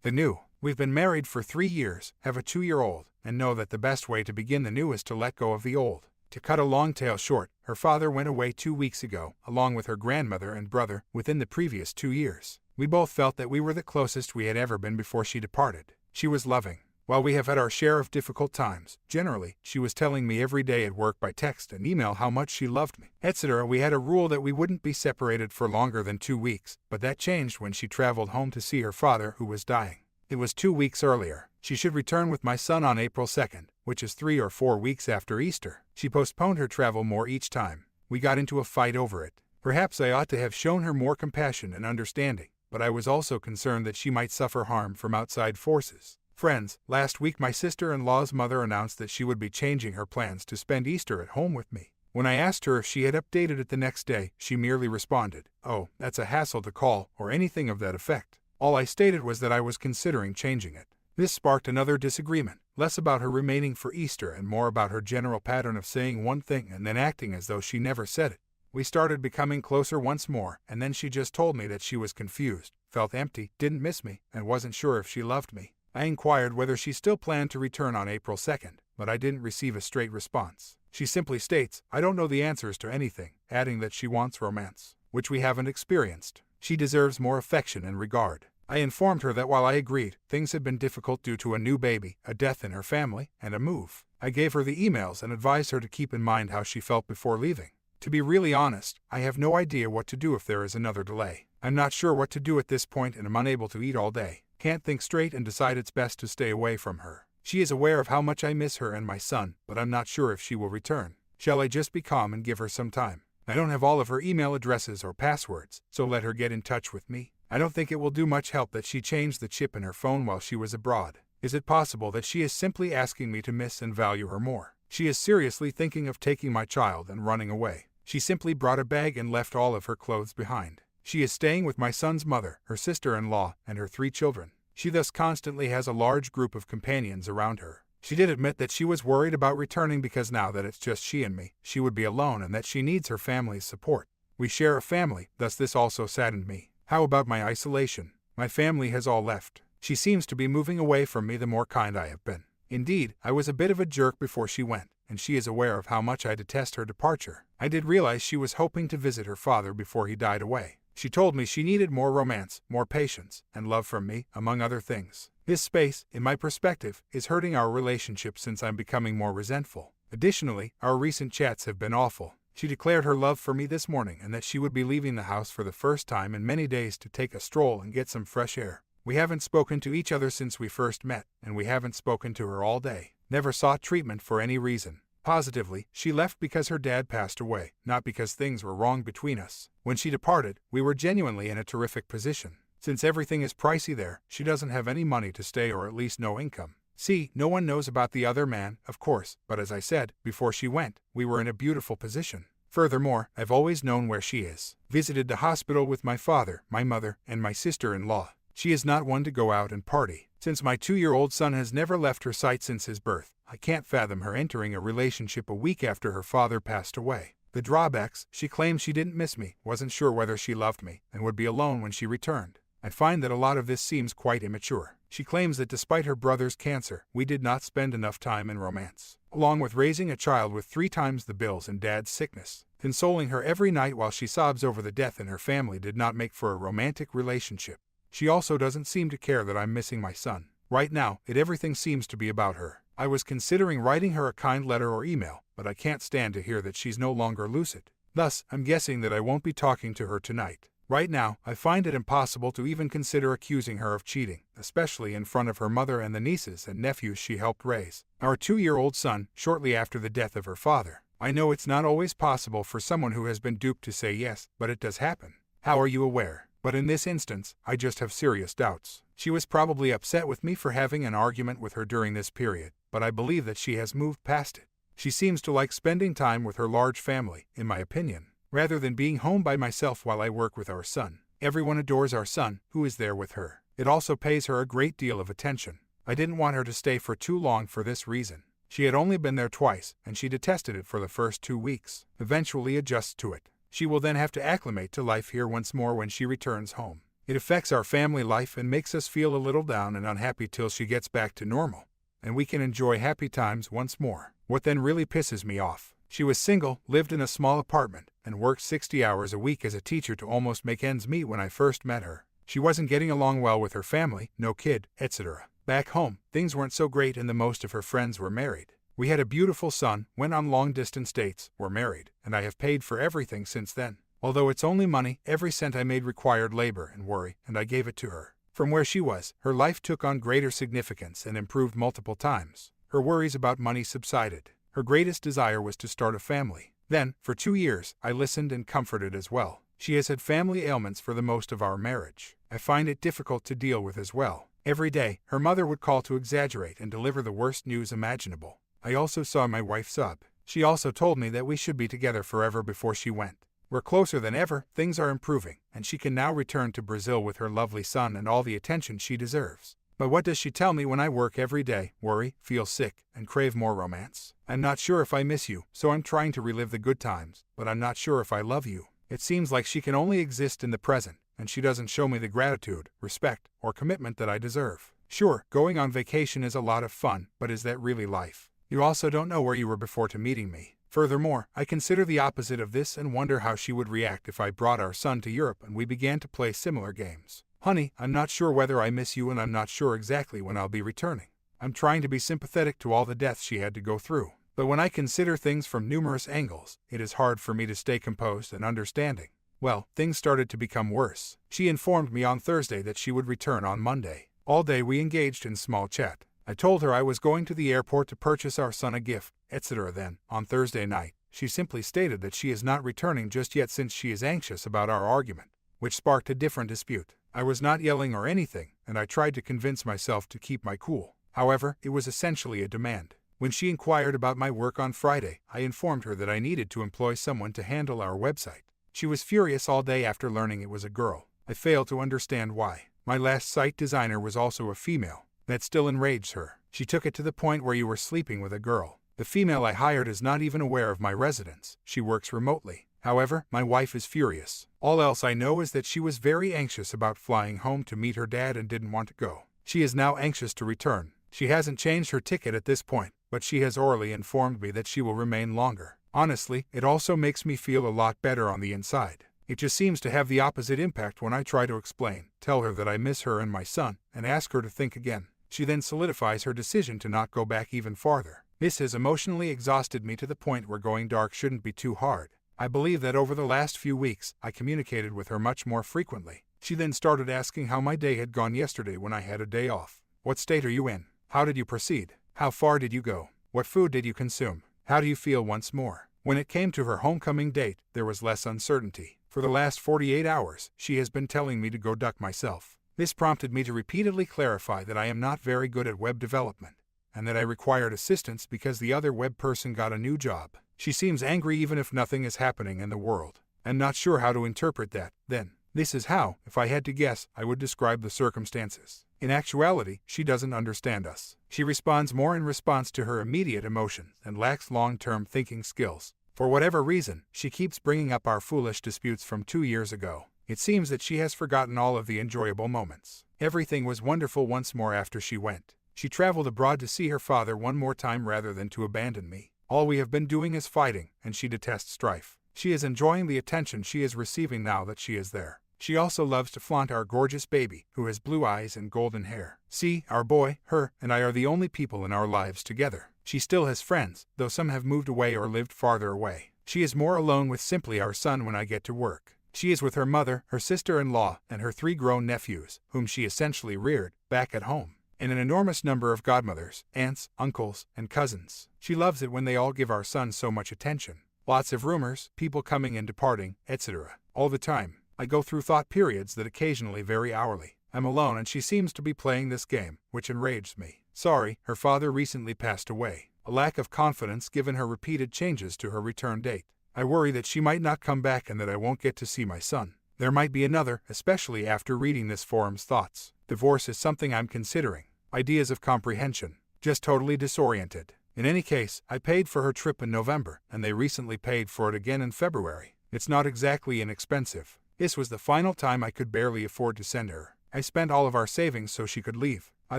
The new. We've been married for 3 years, have a 2-year-old, and know that the best way to begin the new is to let go of the old. To cut a long tale short, her father went away 2 weeks ago, along with her grandmother and brother, within the previous 2 years. We both felt that we were the closest we had ever been before she departed. She was loving. While we have had our share of difficult times, generally, she was telling me every day at work by text and email how much she loved me, etc. We had a rule that we wouldn't be separated for longer than 2 weeks, but that changed when she traveled home to see her father, who was dying. It was 2 weeks earlier. She should return with my son on April 2nd, which is 3 or 4 weeks after Easter. She postponed her travel more each time. We got into a fight over it. Perhaps I ought to have shown her more compassion and understanding, but I was also concerned that she might suffer harm from outside forces. Friends, last week my sister-in-law's mother announced that she would be changing her plans to spend Easter at home with me. When I asked her if she had updated it the next day, she merely responded, "Oh, that's a hassle to call," or anything of that effect. All I stated was that I was considering changing it. This sparked another disagreement, less about her remaining for Easter and more about her general pattern of saying one thing and then acting as though she never said it. We started becoming closer once more, and then she just told me that she was confused, felt empty, didn't miss me, and wasn't sure if she loved me. I inquired whether she still planned to return on April 2nd, but I didn't receive a straight response. She simply states, "I don't know the answers to anything," adding that she wants romance, which we haven't experienced. She deserves more affection and regard. I informed her that while I agreed, things had been difficult due to a new baby, a death in her family, and a move. I gave her the emails and advised her to keep in mind how she felt before leaving. To be really honest, I have no idea what to do if there is another delay. I'm not sure what to do at this point and am unable to eat all day. Can't think straight and decide it's best to stay away from her. She is aware of how much I miss her and my son, but I'm not sure if she will return. Shall I just be calm and give her some time? I don't have all of her email addresses or passwords, so let her get in touch with me. I don't think it will do much help that she changed the chip in her phone while she was abroad. Is it possible that she is simply asking me to miss and value her more? She is seriously thinking of taking my child and running away. She simply brought a bag and left all of her clothes behind. She is staying with my son's mother, her sister-in-law, and her 3 children. She thus constantly has a large group of companions around her. She did admit that she was worried about returning because now that it's just she and me, she would be alone and that she needs her family's support. We share a family, thus this also saddened me. How about my isolation? My family has all left. She seems to be moving away from me the more kind I have been. Indeed, I was a bit of a jerk before she went, and she is aware of how much I detest her departure. I did realize she was hoping to visit her father before he died away. She told me she needed more romance, more patience, and love from me, among other things. This space, in my perspective, is hurting our relationship since I'm becoming more resentful. Additionally, our recent chats have been awful. She declared her love for me this morning and that she would be leaving the house for the first time in many days to take a stroll and get some fresh air. We haven't spoken to each other since we first met, and we haven't spoken to her all day. Never sought treatment for any reason. Positively, she left because her dad passed away, not because things were wrong between us. When she departed, we were genuinely in a terrific position. Since everything is pricey there, she doesn't have any money to stay or at least no income. See, no one knows about the other man, of course, but as I said, before she went, we were in a beautiful position. Furthermore, I've always known where she is. Visited the hospital with my father, my mother, and my sister-in-law. She is not one to go out and party. Since my 2-year-old son has never left her sight since his birth, I can't fathom her entering a relationship a week after her father passed away. The drawbacks, she claimed she didn't miss me, wasn't sure whether she loved me, and would be alone when she returned. I find that a lot of this seems quite immature. She claims that despite her brother's cancer, we did not spend enough time in romance. Along with raising a child with 3 times the bills and dad's sickness, consoling her every night while she sobs over the death in her family did not make for a romantic relationship. She also doesn't seem to care that I'm missing my son. Right now, everything seems to be about her. I was considering writing her a kind letter or email, but I can't stand to hear that she's no longer lucid. Thus, I'm guessing that I won't be talking to her tonight. Right now, I find it impossible to even consider accusing her of cheating, especially in front of her mother and the nieces and nephews she helped raise. Our 2-year-old son, shortly after the death of her father. I know it's not always possible for someone who has been duped to say yes, but it does happen. How are you aware? But in this instance, I just have serious doubts. She was probably upset with me for having an argument with her during this period, but I believe that she has moved past it. She seems to like spending time with her large family, in my opinion, rather than being home by myself while I work with our son. Everyone adores our son, who is there with her. It also pays her a great deal of attention. I didn't want her to stay for too long for this reason. She had only been there twice, and she detested it for the first 2 weeks, eventually adjusts to it. She will then have to acclimate to life here once more when she returns home. It affects our family life and makes us feel a little down and unhappy till she gets back to normal, and we can enjoy happy times once more. What then really pisses me off? She was single, lived in a small apartment, and worked 60 hours a week as a teacher to almost make ends meet when I first met her. She wasn't getting along well with her family, no kid, etc. Back home, things weren't so great and most of her friends were married. We had a beautiful son, went on long-distance dates, were married, and I have paid for everything since then. Although it's only money, every cent I made required labor and worry, and I gave it to her. From where she was, her life took on greater significance and improved multiple times. Her worries about money subsided. Her greatest desire was to start a family. Then, for 2 years, I listened and comforted as well. She has had family ailments for the most of our marriage. I find it difficult to deal with as well. Every day, her mother would call to exaggerate and deliver the worst news imaginable. I also saw my wife sob. She also told me that we should be together forever before she went. We're closer than ever, things are improving, and she can now return to Brazil with her lovely son and all the attention she deserves. But what does she tell me when I work every day, worry, feel sick, and crave more romance? I'm not sure if I miss you, so I'm trying to relive the good times, but I'm not sure if I love you. It seems like she can only exist in the present, and she doesn't show me the gratitude, respect, or commitment that I deserve. Sure, going on vacation is a lot of fun, but is that really life? You also don't know where you were before to meeting me. Furthermore, I consider the opposite of this and wonder how she would react if I brought our son to Europe and we began to play similar games. Honey, I'm not sure whether I miss you and I'm not sure exactly when I'll be returning. I'm trying to be sympathetic to all the deaths she had to go through. But when I consider things from numerous angles, it is hard for me to stay composed and understanding. Well, things started to become worse. She informed me on Thursday that she would return on Monday. All day we engaged in small chat. I told her I was going to the airport to purchase our son a gift, etc. Then, on Thursday night, she simply stated that she is not returning just yet since she is anxious about our argument, which sparked a different dispute. I was not yelling or anything, and I tried to convince myself to keep my cool. However, it was essentially a demand. When she inquired about my work on Friday, I informed her that I needed to employ someone to handle our website. She was furious all day after learning it was a girl. I failed to understand why. My last site designer was also a female. That still enraged her. She took it to the point where you were sleeping with a girl. The female I hired is not even aware of my residence. She works remotely. However, my wife is furious. All else I know is that she was very anxious about flying home to meet her dad and didn't want to go. She is now anxious to return. She hasn't changed her ticket at this point, but she has orally informed me that she will remain longer. Honestly, it also makes me feel a lot better on the inside. It just seems to have the opposite impact when I try to explain, tell her that I miss her and my son, and ask her to think again. She then solidifies her decision to not go back even farther. This has emotionally exhausted me to the point where going dark shouldn't be too hard. I believe that over the last few weeks, I communicated with her much more frequently. She then started asking how my day had gone yesterday when I had a day off. What state are you in? How did you proceed? How far did you go? What food did you consume? How do you feel once more? When it came to her homecoming date, there was less uncertainty. For the last 48 hours, she has been telling me to go duck myself. This prompted me to repeatedly clarify that I am not very good at web development, and that I required assistance because the other web person got a new job. She seems angry even if nothing is happening in the world. I'm not sure how to interpret that, then. This is how, if I had to guess, I would describe the circumstances. In actuality, she doesn't understand us. She responds more in response to her immediate emotions and lacks long-term thinking skills. For whatever reason, she keeps bringing up our foolish disputes from 2 years ago. It seems that she has forgotten all of the enjoyable moments. Everything was wonderful once more after she went. She traveled abroad to see her father one more time rather than to abandon me. All we have been doing is fighting, and she detests strife. She is enjoying the attention she is receiving now that she is there. She also loves to flaunt our gorgeous baby, who has blue eyes and golden hair. See, our boy, her, and I are the only people in our lives together. She still has friends, though some have moved away or lived farther away. She is more alone with simply our son when I get to work. She is with her mother, her sister-in-law, and her 3 grown nephews, whom she essentially reared, back at home, and an enormous number of godmothers, aunts, uncles, and cousins. She loves it when they all give our son so much attention. Lots of rumors, people coming and departing, etc. All the time. I go through thought periods that occasionally vary hourly. I'm alone and she seems to be playing this game, which enrages me. Sorry, her father recently passed away. A lack of confidence given her repeated changes to her return date. I worry that she might not come back and that I won't get to see my son. There might be another, especially after reading this forum's thoughts. Divorce is something I'm considering. Ideas of comprehension. Just totally disoriented. In any case, I paid for her trip in November, and they recently paid for it again in February. It's not exactly inexpensive. This was the final time I could barely afford to send her. I spent all of our savings so she could leave. I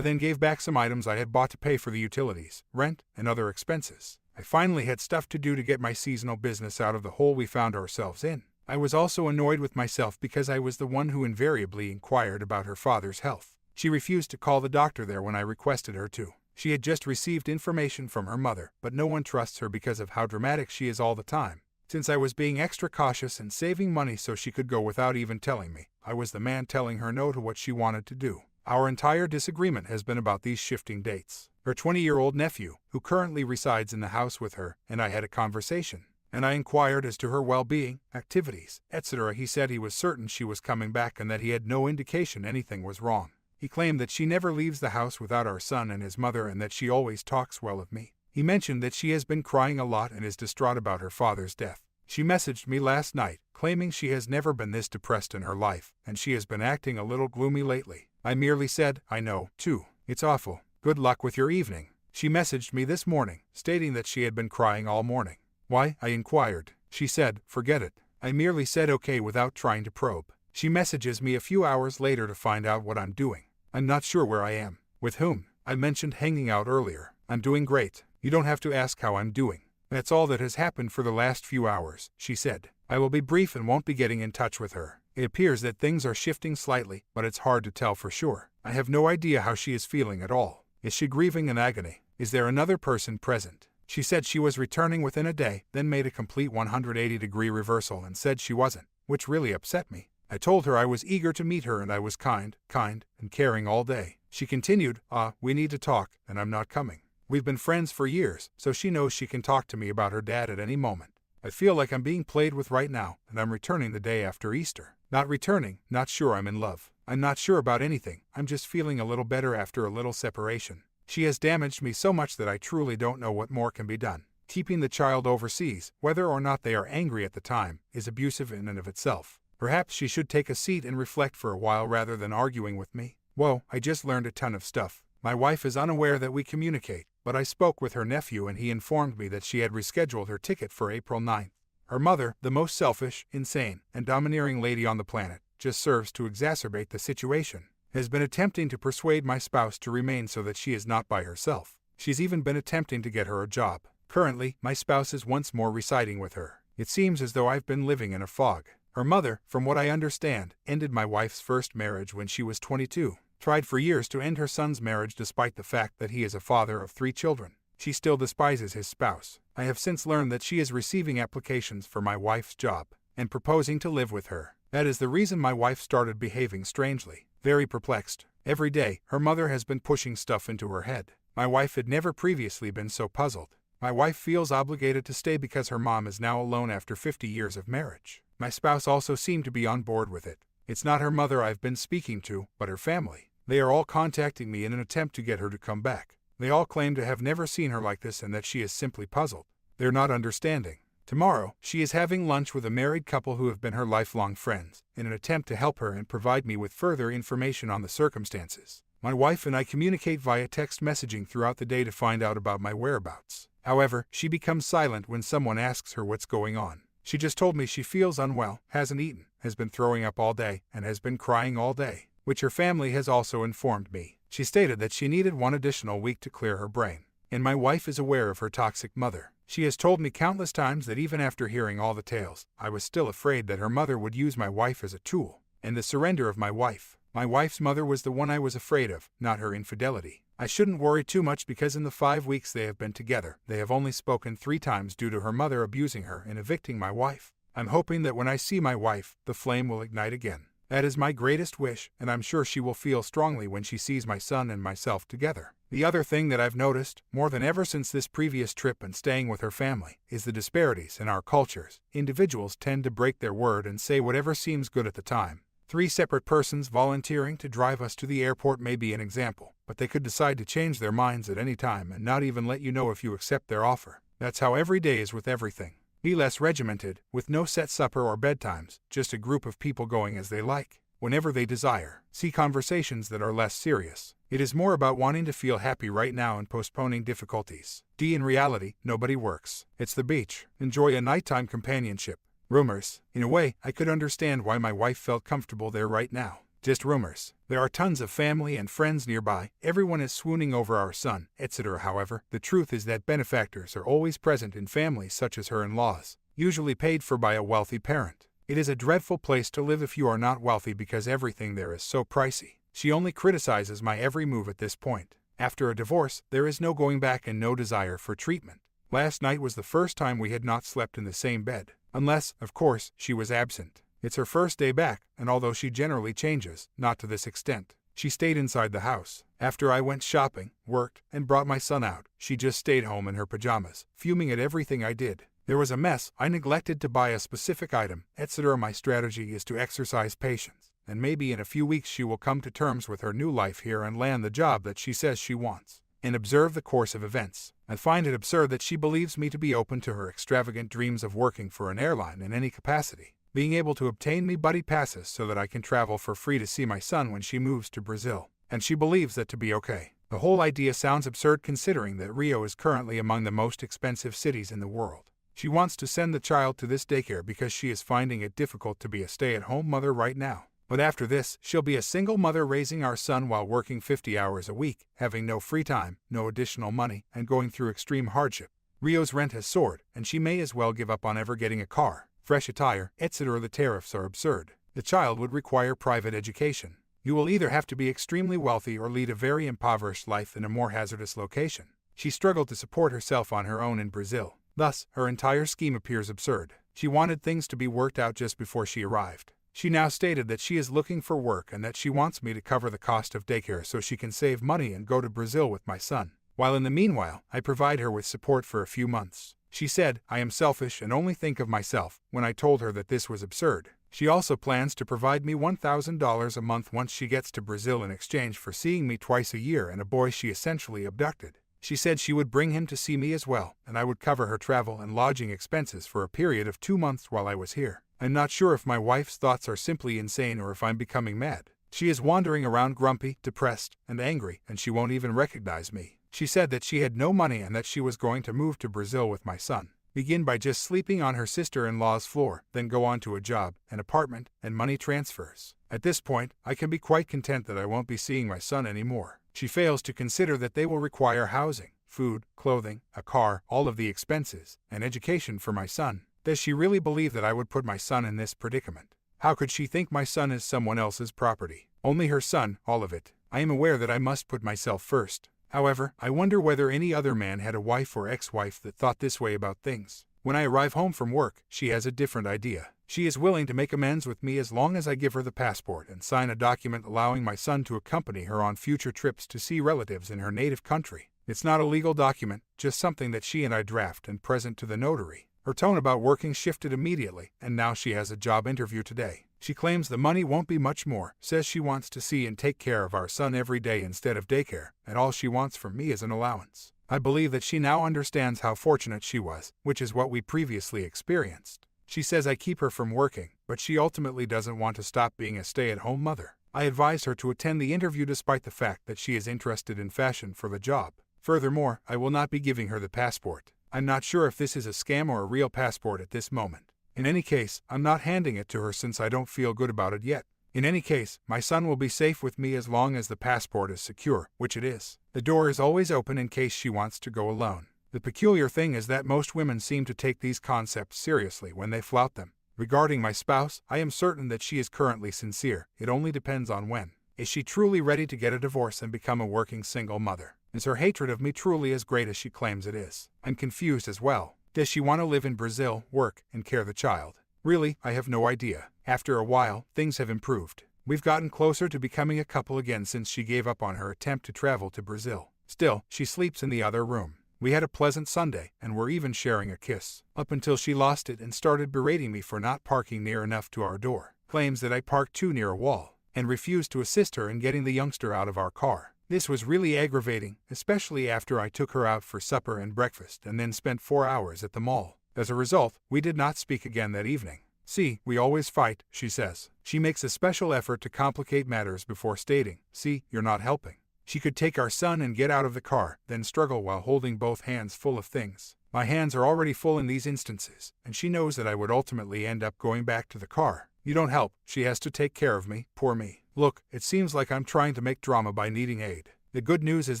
then gave back some items I had bought to pay for the utilities, rent, and other expenses. I finally had stuff to do to get my seasonal business out of the hole we found ourselves in. I was also annoyed with myself because I was the one who invariably inquired about her father's health. She refused to call the doctor there when I requested her to. She had just received information from her mother, but no one trusts her because of how dramatic she is all the time. Since I was being extra cautious and saving money so she could go without even telling me, I was the man telling her no to what she wanted to do. Our entire disagreement has been about these shifting dates. Her 20-year-old nephew, who currently resides in the house with her, and I had a conversation, and I inquired as to her well-being, activities, etc. He said he was certain she was coming back and that he had no indication anything was wrong. He claimed that she never leaves the house without our son and his mother and that she always talks well of me. He mentioned that she has been crying a lot and is distraught about her father's death. She messaged me last night, claiming she has never been this depressed in her life, and she has been acting a little gloomy lately. I merely said, I know, too. It's awful. Good luck with your evening. She messaged me this morning, stating that she had been crying all morning. Why? I inquired. She said, forget it. I merely said okay without trying to probe. She messages me a few hours later to find out what I'm doing. I'm not sure where I am. With whom? I mentioned hanging out earlier. I'm doing great. You don't have to ask how I'm doing. That's all that has happened for the last few hours, she said. I will be brief and won't be getting in touch with her. It appears that things are shifting slightly, but it's hard to tell for sure. I have no idea how she is feeling at all. Is she grieving in agony? Is there another person present? She said she was returning within a day, then made a complete 180-degree reversal and said she wasn't, which really upset me. I told her I was eager to meet her and I was kind, and caring all day. She continued, we need to talk, and I'm not coming. We've been friends for years, so she knows she can talk to me about her dad at any moment. I feel like I'm being played with right now, and I'm returning the day after Easter. Not returning, not sure I'm in love. I'm not sure about anything, I'm just feeling a little better after a little separation. She has damaged me so much that I truly don't know what more can be done. Keeping the child overseas, whether or not they are angry at the time, is abusive in and of itself. Perhaps she should take a seat and reflect for a while rather than arguing with me. Whoa, I just learned a ton of stuff. My wife is unaware that we communicate, but I spoke with her nephew and he informed me that she had rescheduled her ticket for April 9th. Her mother, the most selfish, insane, and domineering lady on the planet, just serves to exacerbate the situation, has been attempting to persuade my spouse to remain so that she is not by herself. She's even been attempting to get her a job. Currently, my spouse is once more residing with her. It seems as though I've been living in a fog. Her mother, from what I understand, ended my wife's first marriage when she was 22. Tried for years to end her son's marriage despite the fact that he is a father of 3 children. She still despises his spouse. I have since learned that she is receiving applications for my wife's job and proposing to live with her. That is the reason my wife started behaving strangely. Very perplexed. Every day, her mother has been pushing stuff into her head. My wife had never previously been so puzzled. My wife feels obligated to stay because her mom is now alone after 50 years of marriage. My spouse also seemed to be on board with it. It's not her mother I've been speaking to, but her family. They are all contacting me in an attempt to get her to come back. They all claim to have never seen her like this and that she is simply puzzled. They're not understanding. Tomorrow, she is having lunch with a married couple who have been her lifelong friends, in an attempt to help her and provide me with further information on the circumstances. My wife and I communicate via text messaging throughout the day to find out about my whereabouts. However, she becomes silent when someone asks her what's going on. She just told me she feels unwell, hasn't eaten, has been throwing up all day, and has been crying all day, which her family has also informed me. She stated that she needed 1 additional week to clear her brain. And my wife is aware of her toxic mother. She has told me countless times that even after hearing all the tales, I was still afraid that her mother would use my wife as a tool, and the surrender of my wife. My wife's mother was the one I was afraid of, not her infidelity. I shouldn't worry too much because in the 5 weeks they have been together, they have only spoken 3 times due to her mother abusing her and evicting my wife. I'm hoping that when I see my wife, the flame will ignite again. That is my greatest wish, and I'm sure she will feel strongly when she sees my son and myself together. The other thing that I've noticed, more than ever since this previous trip and staying with her family, is the disparities in our cultures. Individuals tend to break their word and say whatever seems good at the time. 3 separate persons volunteering to drive us to the airport may be an example, but they could decide to change their minds at any time and not even let you know if you accept their offer. That's how every day is with everything. Be less regimented, with no set supper or bedtimes, just a group of people going as they like, whenever they desire. See conversations that are less serious. It is more about wanting to feel happy right now and postponing difficulties. In reality, nobody works. It's the beach. Enjoy a nighttime companionship. Rumors. In a way, I could understand why my wife felt comfortable there right now. Just rumors. There are tons of family and friends nearby, everyone is swooning over our son, etc. However, the truth is that benefactors are always present in families such as her in-laws, usually paid for by a wealthy parent. It is a dreadful place to live if you are not wealthy because everything there is so pricey. She only criticizes my every move at this point. After a divorce, there is no going back and no desire for treatment. Last night was the first time we had not slept in the same bed. Unless, of course, she was absent. It's her first day back, and although she generally changes, not to this extent. She stayed inside the house. After I went shopping, worked, and brought my son out, she just stayed home in her pajamas, fuming at everything I did. There was a mess, I neglected to buy a specific item, etc. My strategy is to exercise patience, and maybe in a few weeks she will come to terms with her new life here and land the job that she says she wants. And observe the course of events. I find it absurd that she believes me to be open to her extravagant dreams of working for an airline in any capacity, being able to obtain me buddy passes so that I can travel for free to see my son when she moves to Brazil. And she believes that to be okay. The whole idea sounds absurd considering that Rio is currently among the most expensive cities in the world. She wants to send the child to this daycare because she is finding it difficult to be a stay-at-home mother right now. But after this, she'll be a single mother raising our son while working 50 hours a week, having no free time, no additional money, and going through extreme hardship. Rio's rent has soared, and she may as well give up on ever getting a car, fresh attire, etc. The tariffs are absurd. The child would require private education. You will either have to be extremely wealthy or lead a very impoverished life in a more hazardous location. She struggled to support herself on her own in Brazil. Thus, her entire scheme appears absurd. She wanted things to be worked out just before she arrived. She now stated that she is looking for work and that she wants me to cover the cost of daycare so she can save money and go to Brazil with my son, while in the meanwhile, I provide her with support for a few months. She said, I am selfish and only think of myself, when I told her that this was absurd. She also plans to provide me $1,000 a month once she gets to Brazil in exchange for seeing me twice a year and a boy she essentially abducted. She said she would bring him to see me as well, and I would cover her travel and lodging expenses for a period of 2 months while I was here. I'm not sure if my wife's thoughts are simply insane or if I'm becoming mad. She is wandering around grumpy, depressed, and angry, and she won't even recognize me. She said that she had no money and that she was going to move to Brazil with my son. Begin by just sleeping on her sister-in-law's floor, then go on to a job, an apartment, and money transfers. At this point, I can be quite content that I won't be seeing my son anymore. She fails to consider that they will require housing, food, clothing, a car, all of the expenses, and education for my son. Does she really believe that I would put my son in this predicament? How could she think my son is someone else's property? Only her son, all of it. I am aware that I must put myself first. However, I wonder whether any other man had a wife or ex-wife that thought this way about things. When I arrive home from work, she has a different idea. She is willing to make amends with me as long as I give her the passport and sign a document allowing my son to accompany her on future trips to see relatives in her native country. It's not a legal document, just something that she and I draft and present to the notary. Her tone about working shifted immediately, and now she has a job interview today. She claims the money won't be much more, says she wants to see and take care of our son every day instead of daycare, and all she wants from me is an allowance. I believe that she now understands how fortunate she was, which is what we previously experienced. She says I keep her from working, but she ultimately doesn't want to stop being a stay-at-home mother. I advise her to attend the interview despite the fact that she is interested in fashion for the job. Furthermore, I will not be giving her the passport. I'm not sure if this is a scam or a real passport at this moment. In any case, I'm not handing it to her since I don't feel good about it yet. In any case, my son will be safe with me as long as the passport is secure, which it is. The door is always open in case she wants to go alone. The peculiar thing is that most women seem to take these concepts seriously when they flout them. Regarding my spouse, I am certain that she is currently sincere. It only depends on when. Is she truly ready to get a divorce and become a working single mother? Is her hatred of me truly as great as she claims it is? I'm confused as well. Does she want to live in Brazil, work, and care the child? Really, I have no idea. After a while, things have improved. We've gotten closer to becoming a couple again since she gave up on her attempt to travel to Brazil. Still, she sleeps in the other room. We had a pleasant Sunday, and we're even sharing a kiss. Up until she lost it and started berating me for not parking near enough to our door. Claims that I parked too near a wall, and refused to assist her in getting the youngster out of our car. This was really aggravating, especially after I took her out for supper and breakfast and then spent 4 hours at the mall. As a result, we did not speak again that evening. See, we always fight, she says. She makes a special effort to complicate matters before stating, see, you're not helping. She could take our son and get out of the car, then struggle while holding both hands full of things. My hands are already full in these instances, and she knows that I would ultimately end up going back to the car. You don't help, she has to take care of me, poor me. Look, it seems like I'm trying to make drama by needing aid. The good news is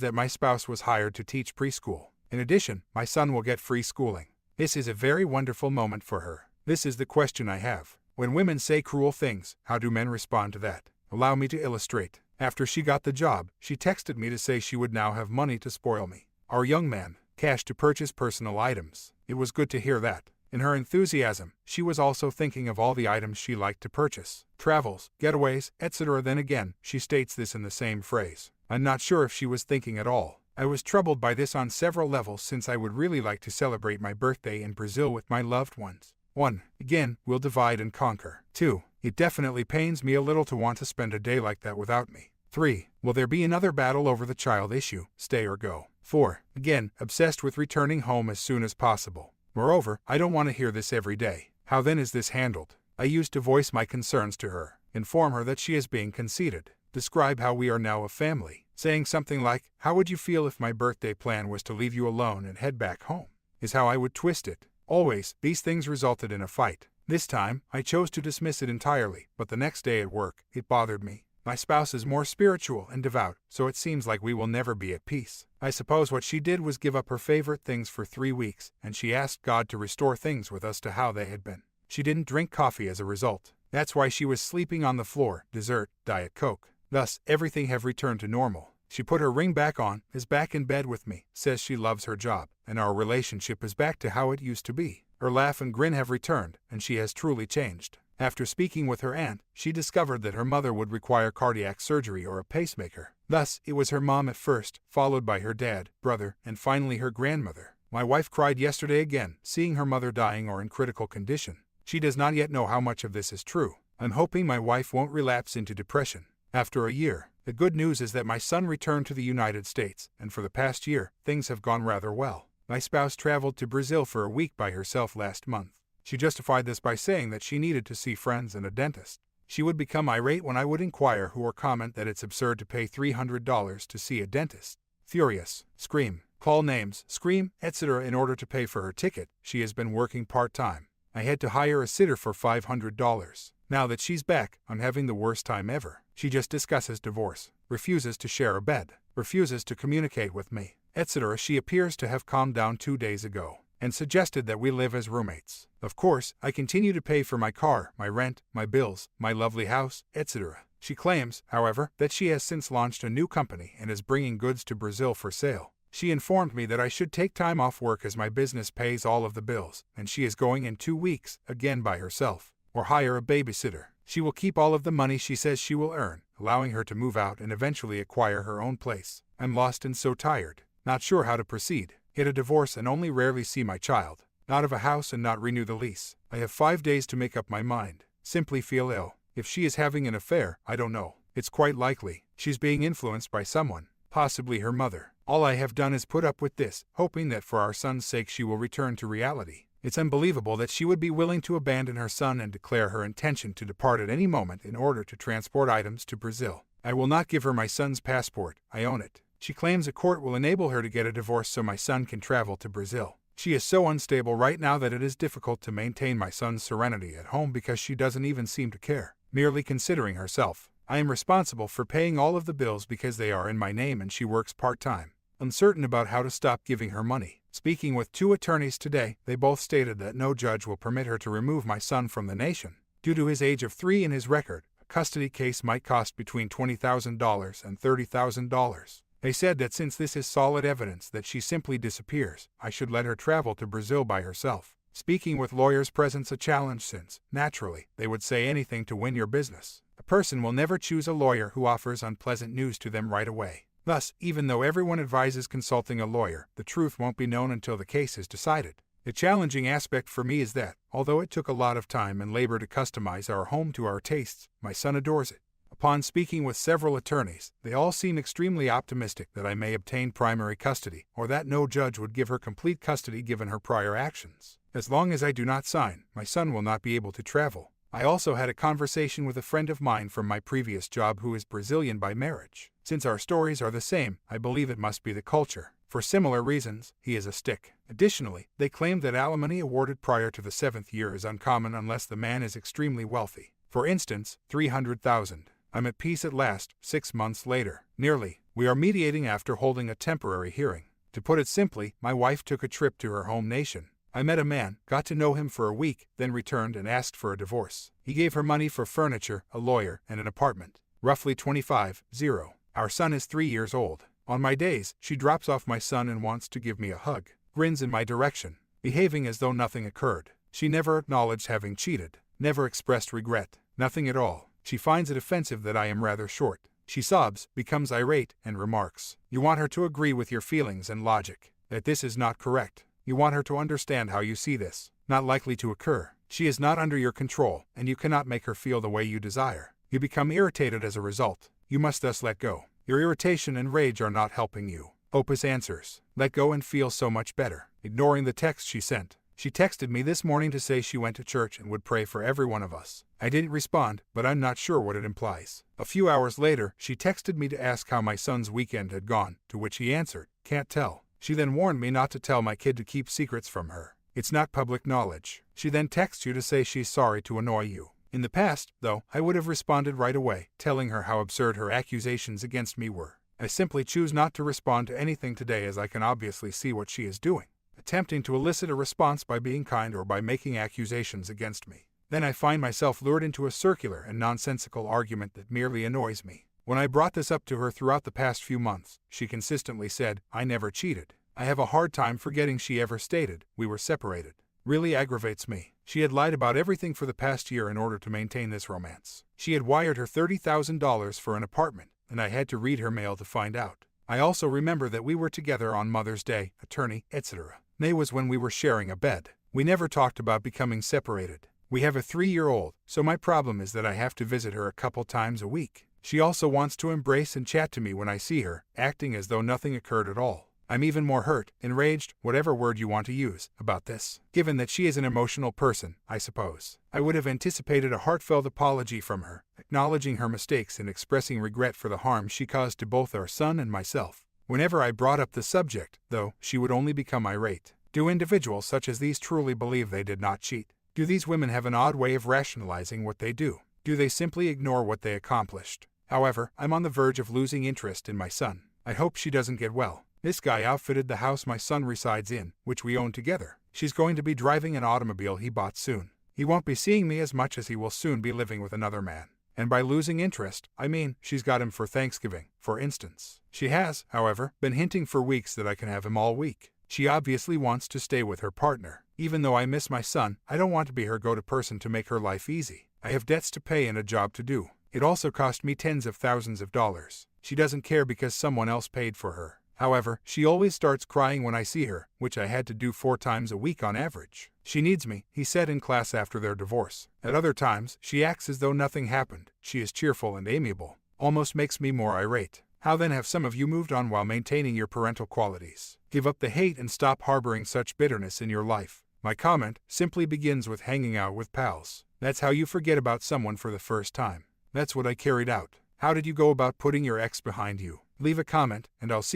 that my spouse was hired to teach preschool. In addition, my son will get free schooling. This is a very wonderful moment for her. This is the question I have. When women say cruel things, how do men respond to that? Allow me to illustrate. After she got the job, she texted me to say she would now have money to spoil me. Our young man, cash to purchase personal items. It was good to hear that. In her enthusiasm, she was also thinking of all the items she liked to purchase. Travels, getaways, etc. Then again, she states this in the same phrase. I'm not sure if she was thinking at all. I was troubled by this on several levels since I would really like to celebrate my birthday in Brazil with my loved ones. 1. Again, we'll divide and conquer. 2. It definitely pains me a little to want to spend a day like that without me. 3. Will there be another battle over the child issue, stay or go? 4. Again, obsessed with returning home as soon as possible. Moreover, I don't want to hear this every day. How then is this handled? I used to voice my concerns to her, inform her that she is being conceited, describe how we are now a family, saying something like, how would you feel if my birthday plan was to leave you alone and head back home? Is how I would twist it. Always, these things resulted in a fight. This time, I chose to dismiss it entirely, but the next day at work, it bothered me. My spouse is more spiritual and devout, so it seems like we will never be at peace. I suppose what she did was give up her favorite things for 3 weeks, and she asked God to restore things with us to how they had been. She didn't drink coffee as a result. That's why she was sleeping on the floor, dessert, Diet Coke. Thus, everything have returned to normal. She put her ring back on, is back in bed with me, says she loves her job, and our relationship is back to how it used to be. Her laugh and grin have returned, and she has truly changed. After speaking with her aunt, she discovered that her mother would require cardiac surgery or a pacemaker. Thus, it was her mom at first, followed by her dad, brother, and finally her grandmother. My wife cried yesterday again, seeing her mother dying or in critical condition. She does not yet know how much of this is true. I'm hoping my wife won't relapse into depression. After a year, the good news is that my son returned to the United States, and for the past year, things have gone rather well. My spouse traveled to Brazil for a week by herself last month. She justified this by saying that she needed to see friends and a dentist. She would become irate when I would inquire who or comment that it's absurd to pay $300 to see a dentist. Furious, scream, call names, scream, etc. in order to pay for her ticket. She has been working part-time. I had to hire a sitter for $500. Now that she's back, I'm having the worst time ever. She just discusses divorce, refuses to share a bed, refuses to communicate with me, etc. She appears to have calmed down 2 days ago, and suggested that we live as roommates. Of course, I continue to pay for my car, my rent, my bills, my lovely house, etc. She claims, however, that she has since launched a new company and is bringing goods to Brazil for sale. She informed me that I should take time off work as my business pays all of the bills, and she is going in 2 weeks, again by herself, or hire a babysitter. She will keep all of the money she says she will earn, allowing her to move out and eventually acquire her own place. I'm lost and so tired, not sure how to proceed. Hit a divorce and only rarely see my child. Out of a house and not renew the lease. I have 5 days to make up my mind. Simply feel ill. If she is having an affair, I don't know. It's quite likely. She's being influenced by someone. Possibly her mother. All I have done is put up with this, hoping that for our son's sake she will return to reality. It's unbelievable that she would be willing to abandon her son and declare her intention to depart at any moment in order to transport items to Brazil. I will not give her my son's passport. I own it. She claims a court will enable her to get a divorce so my son can travel to Brazil. She is so unstable right now that it is difficult to maintain my son's serenity at home because she doesn't even seem to care, merely considering herself. I am responsible for paying all of the bills because they are in my name and she works part-time. Uncertain about how to stop giving her money. Speaking with 2 attorneys today, they both stated that no judge will permit her to remove my son from the nation. Due to his age of 3 and his record, a custody case might cost between $20,000 and $30,000. They said that since this is solid evidence that she simply disappears, I should let her travel to Brazil by herself. Speaking with lawyers presents a challenge since, naturally, they would say anything to win your business. A person will never choose a lawyer who offers unpleasant news to them right away. Thus, even though everyone advises consulting a lawyer, the truth won't be known until the case is decided. The challenging aspect for me is that, although it took a lot of time and labor to customize our home to our tastes, my son adores it. Upon speaking with several attorneys, they all seem extremely optimistic that I may obtain primary custody, or that no judge would give her complete custody given her prior actions. As long as I do not sign, my son will not be able to travel. I also had a conversation with a friend of mine from my previous job who is Brazilian by marriage. Since our stories are the same, I believe it must be the culture. For similar reasons, he is a stick. Additionally, they claim that alimony awarded prior to the 7th year is uncommon unless the man is extremely wealthy. For instance, $300,000. I'm at peace at last, 6 months later. Nearly. We are mediating after holding a temporary hearing. To put it simply, my wife took a trip to her home nation. I met a man, got to know him for a week, then returned and asked for a divorce. He gave her money for furniture, a lawyer, and an apartment. Roughly 25,000. Our son is 3 years old. On my days, she drops off my son and wants to give me a hug. Grins in my direction, behaving as though nothing occurred. She never acknowledged having cheated. Never expressed regret. Nothing at all. She finds it offensive that I am rather short. She sobs, becomes irate, and remarks. You want her to agree with your feelings and logic. That this is not correct. You want her to understand how you see this. Not likely to occur. She is not under your control, and you cannot make her feel the way you desire. You become irritated as a result. You must thus let go. Your irritation and rage are not helping you. Opus answers. Let go and feel so much better. Ignoring the text she sent. She texted me this morning to say she went to church and would pray for every one of us. I didn't respond, but I'm not sure what it implies. A few hours later, she texted me to ask how my son's weekend had gone, to which he answered, can't tell. She then warned me not to tell my kid to keep secrets from her. It's not public knowledge. She then texts you to say she's sorry to annoy you. In the past, though, I would have responded right away, telling her how absurd her accusations against me were. I simply choose not to respond to anything today as I can obviously see what she is doing. Attempting to elicit a response by being kind or by making accusations against me. Then I find myself lured into a circular and nonsensical argument that merely annoys me. When I brought this up to her throughout the past few months, she consistently said, I never cheated. I have a hard time forgetting she ever stated, we were separated. Really aggravates me. She had lied about everything for the past year in order to maintain this romance. She had wired her $30,000 for an apartment, and I had to read her mail to find out. I also remember that we were together on Mother's Day, attorney, etc. May was when we were sharing a bed. We never talked about becoming separated. We have a 3-year-old, so my problem is that I have to visit her a couple times a week. She also wants to embrace and chat to me when I see her, acting as though nothing occurred at all. I'm even more hurt, enraged, whatever word you want to use, about this. Given that she is an emotional person, I suppose. I would have anticipated a heartfelt apology from her, acknowledging her mistakes and expressing regret for the harm she caused to both our son and myself. Whenever I brought up the subject, though, she would only become irate. Do individuals such as these truly believe they did not cheat? Do these women have an odd way of rationalizing what they do? Do they simply ignore what they accomplished? However, I'm on the verge of losing interest in my son. I hope she doesn't get well. This guy outfitted the house my son resides in, which we own together. She's going to be driving an automobile he bought soon. He won't be seeing me as much as he will soon be living with another man. And by losing interest, I mean she's got him for Thanksgiving, for instance. She has, however, been hinting for weeks that I can have him all week. She obviously wants to stay with her partner. Even though I miss my son, I don't want to be her go-to person to make her life easy. I have debts to pay and a job to do. It also cost me tens of thousands of dollars. She doesn't care because someone else paid for her. However, she always starts crying when I see her, which I had to do 4 times a week on average. She needs me, he said in class after their divorce. At other times, she acts as though nothing happened. She is cheerful and amiable. Almost makes me more irate. How then have some of you moved on while maintaining your parental qualities? Give up the hate and stop harboring such bitterness in your life. My comment simply begins with hanging out with pals. That's how you forget about someone for the first time. That's what I carried out. How did you go about putting your ex behind you? Leave a comment, and I'll see